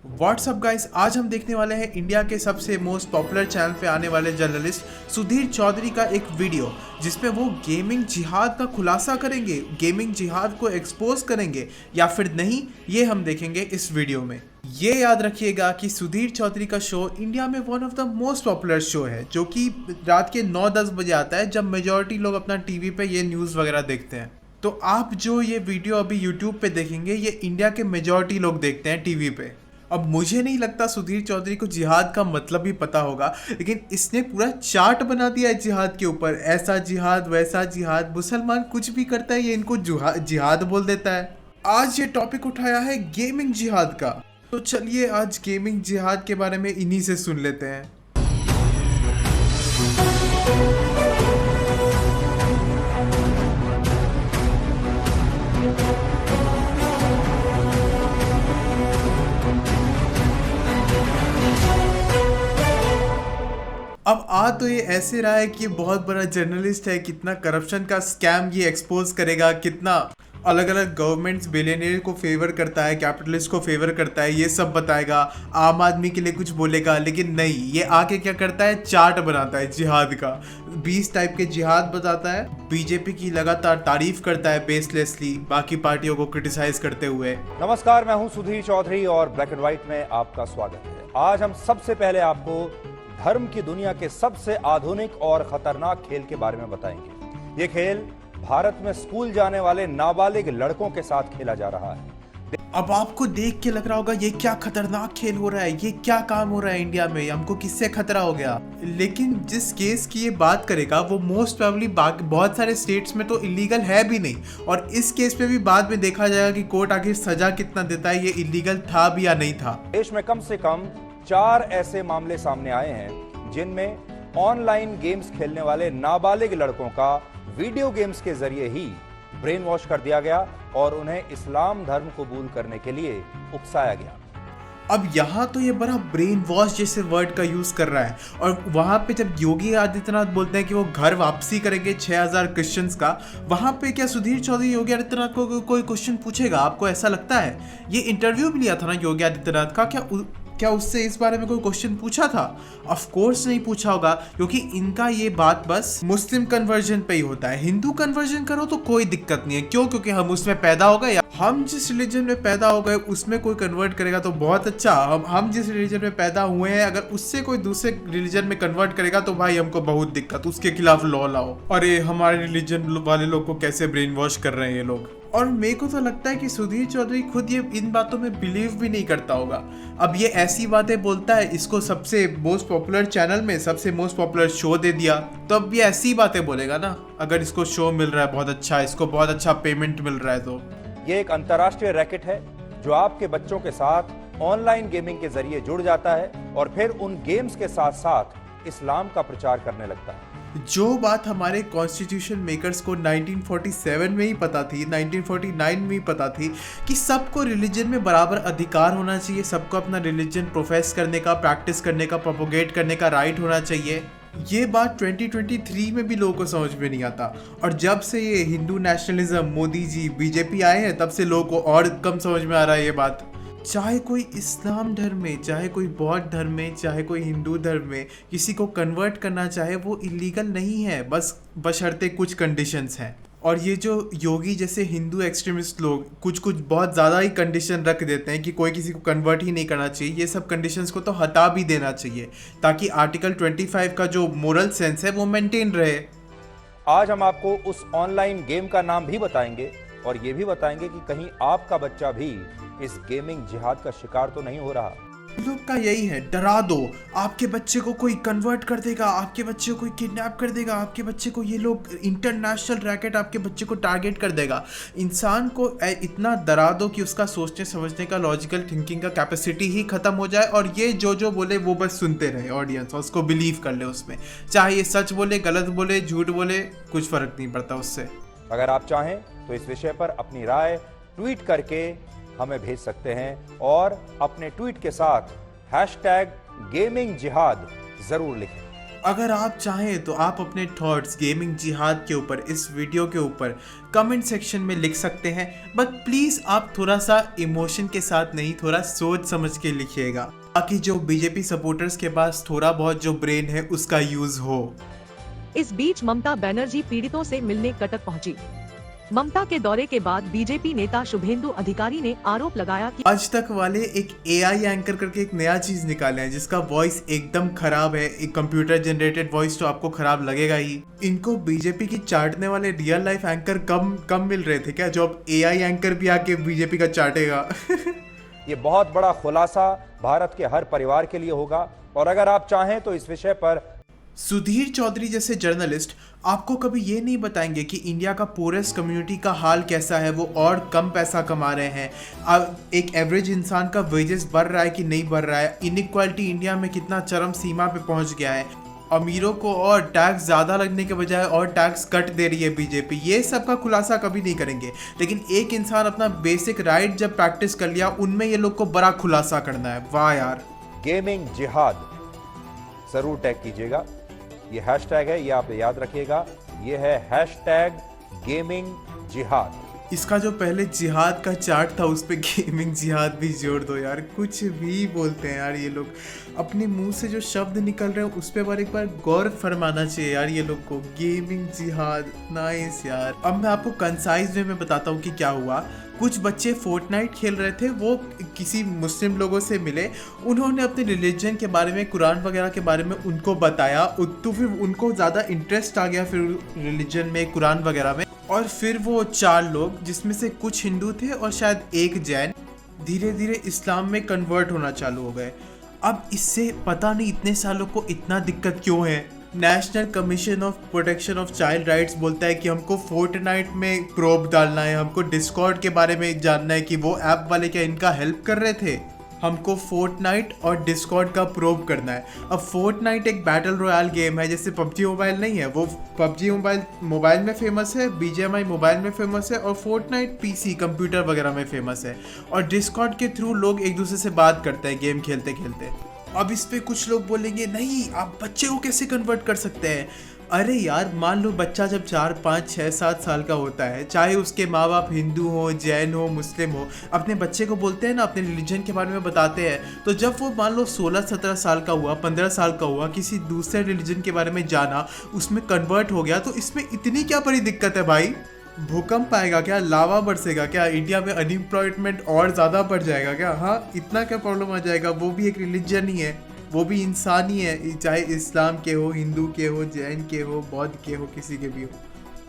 WhatsApp guys, आज हम देखने वाले हैं इंडिया के सबसे मोस्ट पॉपुलर चैनल पे आने वाले जर्नलिस्ट सुधीर चौधरी का एक वीडियो, जिसमें वो गेमिंग जिहाद का खुलासा करेंगे, गेमिंग जिहाद को एक्सपोज करेंगे या फिर नहीं, ये हम देखेंगे इस वीडियो में। ये याद रखिएगा कि सुधीर चौधरी का शो इंडिया में one of the most popular show है, जो कि रात के 9-10 बजे आता है, जब मेजॉरिटी लोग अपना टीवी पे ये न्यूज़ वगैरह देखते हैं। तो आप जो ये वीडियो अभी यूट्यूब पे देखेंगे, ये इंडिया के मेजॉरिटी लोग देखते हैं टीवी पे। अब मुझे नहीं लगता सुधीर चौधरी को जिहाद का मतलब भी पता होगा, लेकिन इसने पूरा चार्ट बना दिया है जिहाद के ऊपर। ऐसा जिहाद, वैसा जिहाद, मुसलमान कुछ भी करता है ये इनको जिहाद बोल देता है। आज ये टॉपिक उठाया है गेमिंग जिहाद का, तो चलिए आज गेमिंग जिहाद के बारे में इन्हीं से सुन लेते हैं। अब आ तो ये ऐसे रहा है कि बहुत बड़ा जर्नलिस्ट है, कितना करप्शन का स्कैम ये एक्सपोज करेगा, कितना अलग अलग गवर्नमेंट्स बिलियनियर को फेवर करता है, कैपिटलिस्ट को फेवर करता है, ये सब बताएगा, आम आदमी के लिए कुछ बोलेगा। लेकिन नहीं, ये आके क्या करता है, चार्ट बनाता है जिहाद का। 20 टाइप के जिहाद बताता है, बीजेपी की लगातार तारीफ करता है बेसलेसली, बाकी पार्टियों को क्रिटिसाइज करते हुए। नमस्कार, मैं हूं सुधीर चौधरी और ब्लैक एंड व्हाइट में आपका स्वागत है। आज हम सबसे पहले आपको धर्म की दुनिया के सबसे आधुनिक और खतरनाक खेल के बारे में बताएंगे। ये खेल भारत में स्कूल जाने वाले नाबालिग लड़कों के साथ खेला जा रहा है। अब आपको देख के लग रहा होगा ये क्या खतरनाक खेल हो रहा है, ये क्या काम हो रहा है इंडिया में, हमको किससे खतरा हो गया। लेकिन जिस केस की ये बात करेगा वो मोस्ट प्रोबेबली बहुत सारे स्टेट्स में तो इलीगल है भी नहीं, और इस केस पे भी बाद में देखा जाएगा कि कोर्ट आखिर सजा कितना देता है, ये इलीगल था भी या नहीं था। देश में कम से कम 4 ऐसे मामले सामने आए हैं जिनमें ऑनलाइन गेम्स खेलने वाले नाबालिग लड़कों का वीडियो गेम्स के जरिए ही ब्रेन वॉश कर दिया गया और उन्हें इस्लाम धर्म कबूल करने के लिए उकसाया गया। अब यहाँ तो ये बड़ा ब्रेन वॉश जैसे वर्ड का यूज कर रहा है, और वहाँ पे जब योगी आदित्यनाथ बोलते हैं कि वो घर वापसी करेंगे 6000 क्रिश्चियंस का, वहाँ पे क्या सुधीर चौधरी योगी आदित्यनाथ को कोई क्वेश्चन पूछेगा? आपको ऐसा लगता है? ये इंटरव्यू भी लिया था ना योगी आदित्यनाथ का, क्या उससे इस बारे में कोई क्वेश्चन पूछा था? ऑफ कोर्स नहीं पूछा होगा, क्योंकि इनका ये बात बस मुस्लिम कन्वर्जन पे ही होता है। हिंदू कन्वर्जन करो तो कोई दिक्कत नहीं है, क्यों? क्योंकि हम उसमें पैदा हो गए, हम जिस रिलीजन में पैदा हो गए उसमें कोई कन्वर्ट करेगा तो बहुत अच्छा। हम जिस रिलीजन में पैदा हुए हैं, अगर उससे कोई दूसरे रिलीजन में कन्वर्ट करेगा तो भाई हमको बहुत दिक्कत, उसके खिलाफ लॉ लाओ। अरे हमारे रिलीजन वाले लोग को कैसे ब्रेन वॉश कर रहे हैं ये लोग। और मेरे को तो लगता है कि सुधीर चौधरी खुद ये इन बातों में बिलीव भी नहीं करता होगा। अब ये ऐसी बातें बोलता है, इसको सबसे मोस्ट पॉपुलर चैनल में सबसे मोस्ट पॉपुलर शो दे दिया, तो अब ये ऐसी बातें बोलेगा ना। अगर इसको शो मिल रहा है बहुत अच्छा, इसको बहुत अच्छा पेमेंट मिल रहा है, तो ये एक अंतर्राष्ट्रीय रैकेट है जो आपके बच्चों के साथ ऑनलाइन गेमिंग के जरिए जुड़ जाता है और फिर उन गेम्स के साथ साथ इस्लाम का प्रचार करने लगता है। जो बात हमारे कॉन्स्टिट्यूशन मेकर्स को 1947 में ही पता थी, 1949 में ही पता थी कि सबको रिलीजन में बराबर अधिकार होना चाहिए, सबको अपना रिलीजन प्रोफेस करने का, प्रैक्टिस करने का, प्रोपोगेट करने का राइट होना चाहिए, ये बात 2023 में भी लोगों को समझ में नहीं आता। और जब से ये हिंदू नेशनलिज्म, मोदी जी, बीजेपी आए हैं, तब से लोगों को और कम समझ में आ रहा है ये बात। चाहे कोई इस्लाम धर्म में, चाहे कोई बौद्ध धर्म में, चाहे कोई हिंदू धर्म में किसी को कन्वर्ट करना चाहे, वो इलीगल नहीं है, बस बशर्ते कुछ कंडीशंस हैं। और ये जो योगी जैसे हिंदू एक्सट्रीमिस्ट लोग कुछ बहुत ज़्यादा ही कंडीशन रख देते हैं कि कोई किसी को कन्वर्ट ही नहीं करना चाहिए, ये सब कंडीशंस को तो हटा भी देना चाहिए, ताकि आर्टिकल 25 का जो मोरल सेंस है वो मेंटेन रहे। आज हम आपको उस ऑनलाइन गेम का नाम भी बताएंगे और ये भी बताएंगे कि कहीं आपका बच्चा भी इस गेमिंग जिहाद का शिकार तो नहीं हो रहा। लोग का यही है, डरा दो, आपके बच्चे को कोई कन्वर्ट कर देगा, आपके बच्चे को कोई किडनैप कर देगा, आपके बच्चे को ये लोग इंटरनेशनल रैकेट आपके बच्चे को टारगेट कर देगा। इंसान को इतना डरा दो कि उसका सोचने समझने का, लॉजिकल थिंकिंग का कैपेसिटी ही खत्म हो जाए, और ये जो बोले वो बस सुनते रहे ऑडियंस, और उसको बिलीव कर ले उसमें, चाहे ये सच बोले, गलत बोले, झूठ बोले, कुछ फर्क नहीं पड़ता उससे। अगर आप चाहें तो इस विषय पर अपनी राय ट्वीट करके हमें भेज सकते हैं और अपने ट्वीट के साथ #गेमिंग जिहाद जरूर लिखें। अगर आप चाहें तो आप अपने थॉट्स गेमिंग जिहाद के ऊपर इस वीडियो के ऊपर कमेंट सेक्शन में लिख सकते हैं, बट प्लीज़ आप थोड़ा सा इमोशन के साथ नहीं, थोड़ा सोच समझ के लिखिएगा, ताकि जो बीजेपी सपोर्टर्स के पास थोड़ा बहुत जो ब्रेन है उसका यूज हो। इस बीच ममता बनर्जी पीड़ितों से मिलने कटक पहुंची। ममता के दौरे के बाद बीजेपी नेता शुभेंदु अधिकारी ने आरोप लगाया कि आज तक वाले एक एआई एंकर करके एक नया चीज निकाले हैं जिसका वॉइस एकदम खराब है। एक कंप्यूटर जनरेटेड वॉइस तो आपको खराब लगेगा ही। इनको बीजेपी की चाटने वाले रियल लाइफ एंकर कम मिल रहे थे क्या, जो अब एआई एंकर भी आके बीजेपी का चाटेगा। ये बहुत बड़ा खुलासा भारत के हर परिवार के लिए होगा, और अगर आप चाहें तो इस विषय पर सुधीर चौधरी जैसे जर्नलिस्ट आपको कभी ये नहीं बताएंगे कि इंडिया का पूरेस्ट कम्युनिटी का हाल कैसा है, वो और कम पैसा कमा रहे हैं। अब एक एवरेज इंसान का वेजेस बढ़ रहा है कि नहीं बढ़ रहा है, इनइक्वालिटी इंडिया में कितना चरम सीमा पे पहुंच गया है, अमीरों को और टैक्स ज़्यादा लगने के बजाय और टैक्स कट दे रही है बीजेपी। ये सब का खुलासा कभी नहीं करेंगे, लेकिन एक इंसान अपना बेसिक राइट जब प्रैक्टिस कर लिया, उनमें ये लोग को बड़ा खुलासा करना है। वाह यार। गेमिंग जिहाद जरूर टैग कीजिएगा। ये हैशटैग है, ये आप याद रखिएगा, ये है हैशटैग गेमिंग जिहाद। इसका जो पहले जिहाद का चार्ट था उस पे गेमिंग जिहाद भी जोड़ दो यार। कुछ भी बोलते हैं यार ये लोग, अपने मुंह से जो शब्द निकल रहे हैं उस पे एक बार गौर फरमाना चाहिए यार ये लोग को। गेमिंग जिहाद, नाइस यार। अब मैं आपको कंसाइज वे में बताता हूँ कि क्या हुआ। कुछ बच्चे फोर्टनाइट खेल रहे थे, वो किसी मुस्लिम लोगों से मिले, उन्होंने अपने रिलीजन के बारे में, कुरान वगैरह के बारे में उनको बताया, तो फिर उनको ज़्यादा इंटरेस्ट आ गया फिर रिलीजन में, कुरान वगैरह में। और फिर वो 4 लोग, जिसमें से कुछ हिंदू थे और शायद एक जैन, धीरे धीरे इस्लाम में कन्वर्ट होना चालू हो गए। अब इससे पता नहीं इतने सालों को इतना दिक्कत क्यों है। National commission of protection of child rights बोलता है कि हमको फोर्टनाइट में प्रोब डालना है, हमको डिस्कॉर्ड के बारे में जानना है कि वो ऐप वाले क्या इनका हेल्प कर रहे थे। हमको फोर्टनाइट और डिस्कॉर्ड का प्रोब करना है। अब फोर्टनाइट एक बैटल रॉयल गेम है, जैसे पबजी मोबाइल नहीं है, वो पबजी मोबाइल में फेमस है, बीजीएमआई मोबाइल में फेमस है, और फोर्टनाइट पीसी कंप्यूटर वगैरह में फेमस है। और डिस्कॉर्ड के थ्रू लोग एक दूसरे से बात करते हैं गेम खेलते खेलते। अब इस पे कुछ लोग बोलेंगे नहीं, आप बच्चे को कैसे कन्वर्ट कर सकते हैं। अरे यार, मान लो बच्चा जब 4, 5, 6, 7 साल का होता है, चाहे उसके माँ बाप हिंदू हो, जैन हो, मुस्लिम हो, अपने बच्चे को बोलते हैं ना, अपने रिलीजन के बारे में बताते हैं। तो जब वो मान लो 16, 17 साल का हुआ, 15 साल का हुआ, किसी दूसरे रिलीजन के बारे में जाना, उसमें कन्वर्ट हो गया, तो इसमें इतनी क्या बड़ी दिक्कत है भाई। भूकंप आएगा क्या, लावा बरसेगा क्या, इंडिया में अनएम्प्लॉयमेंट और ज़्यादा बढ़ जाएगा क्या? हाँ, इतना क्या प्रॉब्लम आ जाएगा। वो भी एक रिलीजन ही है, वो भी इंसान ही है, चाहे इस्लाम के हो, हिंदू के हो, जैन के हो, बौद्ध के हो, किसी के भी हो।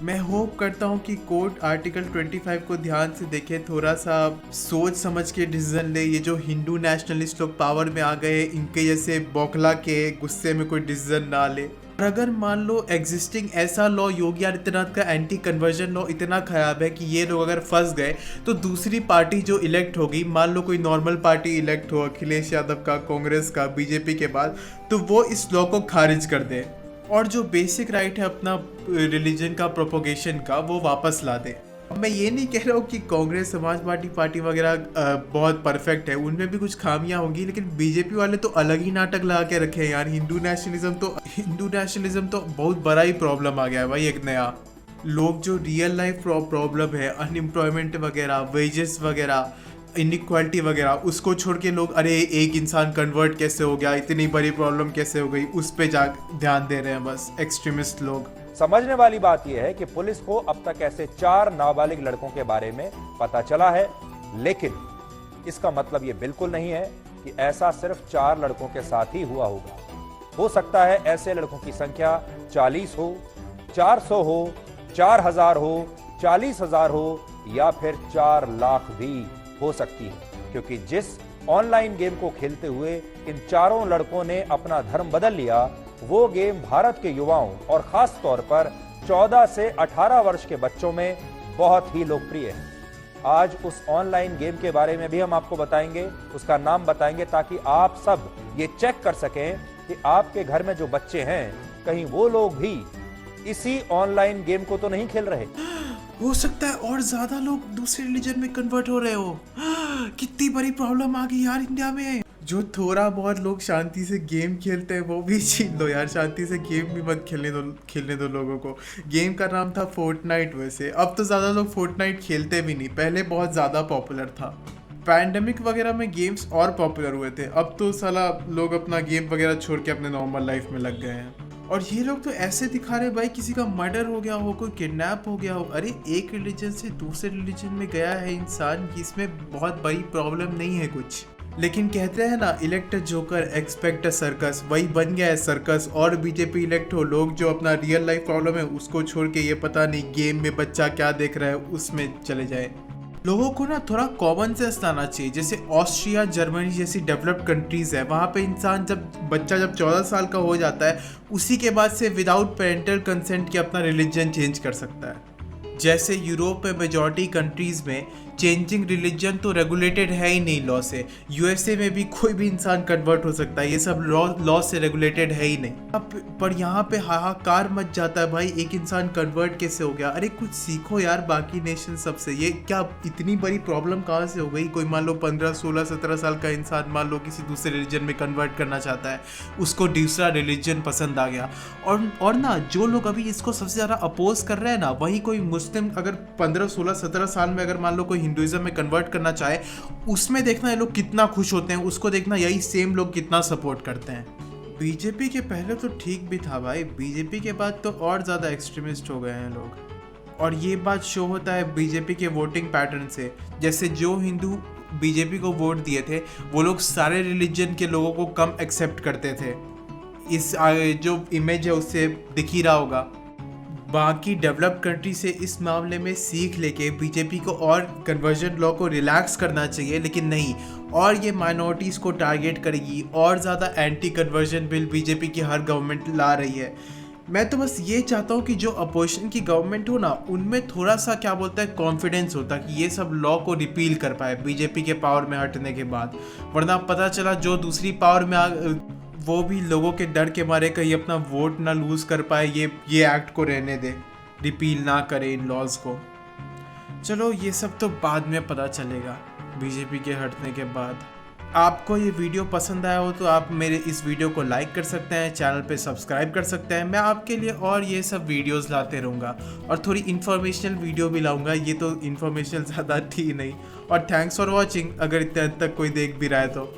मैं होप करता हूँ कि कोर्ट आर्टिकल 25 को ध्यान से देखे, थोड़ा सा सोच समझ के डिसीजन ले। ये जो हिंदू नेशनलिस्ट लोग पावर में आ गए, इनके जैसे बौखला के गुस्से में कोई डिसीजन ना ले। और अगर मान लो एग्जिस्टिंग ऐसा लॉ, योगी आदित्यनाथ का एंटी कन्वर्जन लॉ इतना खराब है कि ये लोग अगर फंस गए, तो दूसरी पार्टी जो इलेक्ट होगी, मान लो कोई नॉर्मल पार्टी इलेक्ट हो, अखिलेश यादव का, कांग्रेस का, बीजेपी के बाद, तो वो इस लॉ को खारिज कर दे और जो बेसिक राइट है अपना रिलीजन का प्रोपोगेशन का, वो वापस ला दे। मैं ये नहीं कह रहा हूँ कि कांग्रेस, समाजवादी पार्टी वगैरह बहुत परफेक्ट है, उनमें भी कुछ खामियां होंगी, लेकिन बीजेपी वाले तो अलग ही नाटक लगा के रखे हैं यार। हिंदू नेशनलिज्म तो बहुत बड़ा ही प्रॉब्लम आ गया है भाई, एक नया। लोग जो रियल लाइफ प्रॉब्लम है, अनएम्प्लॉयमेंट वगैरह, वेजेस वगैरह, इनइक्वालिटी वगैरह, उसको छोड़ के लोग अरे एक इंसान कन्वर्ट कैसे हो गया, इतनी बड़ी प्रॉब्लम कैसे हो गई, उस पे ध्यान दे रहे हैं बस एक्सट्रीमिस्ट लोग। समझने वाली बात यह है कि पुलिस को अब तक ऐसे 4 नाबालिग लड़कों के बारे में पता चला है, लेकिन इसका मतलब यह बिल्कुल नहीं है कि ऐसा सिर्फ 4 लड़कों के साथ ही हुआ होगा। हो सकता है ऐसे लड़कों की संख्या 40 हो, 400 हो, 4000 हो, 40,000 हो, या फिर 4 लाख भी हो सकती है, क्योंकि जिस ऑनलाइन गेम को खेलते हुए इन 4 लड़कों ने अपना धर्म बदल लिया, वो गेम भारत के युवाओं और खास तौर पर 14 से 18 वर्ष के बच्चों में बहुत ही लोकप्रिय है। आज उस ऑनलाइन गेम के बारे में भी हम आपको बताएंगे, उसका नाम बताएंगे, ताकि आप सब ये चेक कर सकें कि आपके घर में जो बच्चे हैं, कहीं वो लोग भी इसी ऑनलाइन गेम को तो नहीं खेल रहे। हो सकता है और ज्यादा लोग दूसरे रिलीजन में कन्वर्ट हो रहे हो। कितनी बड़ी प्रॉब्लम आ गई यार इंडिया में। जो थोड़ा बहुत लोग शांति से गेम खेलते हैं वो भी छीन लो यार, शांति से गेम भी मत खेलने दो लोगों को। गेम का नाम था फोर्टनाइट। वैसे अब तो ज़्यादा लोग फोर्टनाइट खेलते भी नहीं, पहले बहुत ज़्यादा पॉपुलर था। पैंडेमिक वगैरह में गेम्स और पॉपुलर हुए थे, अब तो साला लोग अपना गेम वगैरह छोड़ के अपने नॉर्मल लाइफ में लग गए हैं। और ये लोग तो ऐसे दिखा रहे भाई किसी का मर्डर हो गया हो, कोई किडनैप हो गया हो। अरे एक रिलीजन से दूसरे रिलीजन में गया है इंसान, इसमें बहुत बड़ी प्रॉब्लम नहीं है कुछ। लेकिन कहते हैं ना, elect a joker expect a circus, वही बन गया है सर्कस। और बीजेपी इलेक्ट हो, लोग जो अपना रियल लाइफ प्रॉब्लम है उसको छोड़ के ये पता नहीं गेम में बच्चा क्या देख रहा है उसमें चले जाए। लोगों को ना थोड़ा कॉमन सेंस लाना चाहिए। जैसे ऑस्ट्रिया, जर्मनी जैसी डेवलप्ड कंट्रीज है, वहाँ पे इंसान बच्चा जब 14 साल का हो जाता है उसी के बाद से विदाउट पेरेंटल कंसेंट के अपना रिलीजन चेंज कर सकता है। जैसे यूरोप में मेजॉरिटी कंट्रीज़ में चेंजिंग रिलीजन तो रेगुलेटेड है ही नहीं लॉ से। यूएसए में भी कोई भी इंसान कन्वर्ट हो सकता है, ये सब लॉ से रेगुलेटेड है ही नहीं। पर यहाँ पे हाहाकार मच जाता है भाई, एक इंसान कन्वर्ट कैसे हो गया। अरे कुछ सीखो यार बाकी नेशन सबसे, ये क्या इतनी बड़ी प्रॉब्लम कहाँ से हो गई। कोई मान लो 15, 16, 17 साल का इंसान मान लो किसी दूसरे रिलीजन में कन्वर्ट करना चाहता है, उसको दूसरा रिलीजन पसंद आ गया। और ना जो लोग अभी इसको सबसे ज़्यादा अपोज कर रहे हैं ना, वही कोई मुस्लिम अगर 15, 16, 17 साल में अगर मान लो कोई हिंदुइज्म में कन्वर्ट करना चाहे, उसमें देखना ये लोग कितना खुश होते हैं, उसको देखना यही सेम लोग कितना सपोर्ट करते हैं। बीजेपी के पहले तो ठीक भी था भाई, बीजेपी के बाद तो और ज़्यादा एक्सट्रीमिस्ट हो गए हैं लोग। और ये बात शो होता है बीजेपी के वोटिंग पैटर्न से। जैसे जो हिंदू बीजेपी को वोट दिए थे वो लोग सारे रिलीजन के लोगों को कम एक्सेप्ट करते थे। इस जो इमेज है उससे दिख ही रहा होगा। बाकी डेवलप्ड कंट्री से इस मामले में सीख लेके बीजेपी को और कन्वर्जन लॉ को रिलैक्स करना चाहिए, लेकिन नहीं, और ये माइनॉरिटीज़ को टारगेट करेगी। और ज़्यादा एंटी कन्वर्जन बिल बीजेपी की हर गवर्नमेंट ला रही है। मैं तो बस ये चाहता हूँ कि जो अपोजिशन की गवर्नमेंट हो ना, उनमें थोड़ा सा क्या बोलता है कॉन्फिडेंस होता कि ये सब लॉ को रिपील कर पाए बीजेपी के पावर में हटने के बाद। वरना पता चला जो दूसरी पावर में वो भी लोगों के डर के मारे कहीं अपना वोट ना लूज कर पाए, ये एक्ट को रहने दे, रिपील ना करे इन लॉज को। चलो ये सब तो बाद में पता चलेगा बीजेपी के हटने के बाद। आपको ये वीडियो पसंद आया हो तो आप मेरे इस वीडियो को लाइक कर सकते हैं, चैनल पे सब्सक्राइब कर सकते हैं। मैं आपके लिए और ये सब वीडियोस लाते रहूँगा और थोड़ी इन्फॉर्मेशनल वीडियो भी लाऊंगा। ये तो इन्फॉर्मेशनल ज़्यादा थी नहीं। और थैंक्स फॉर वॉचिंग, अगर इतने तक कोई देख भी रहा है तो।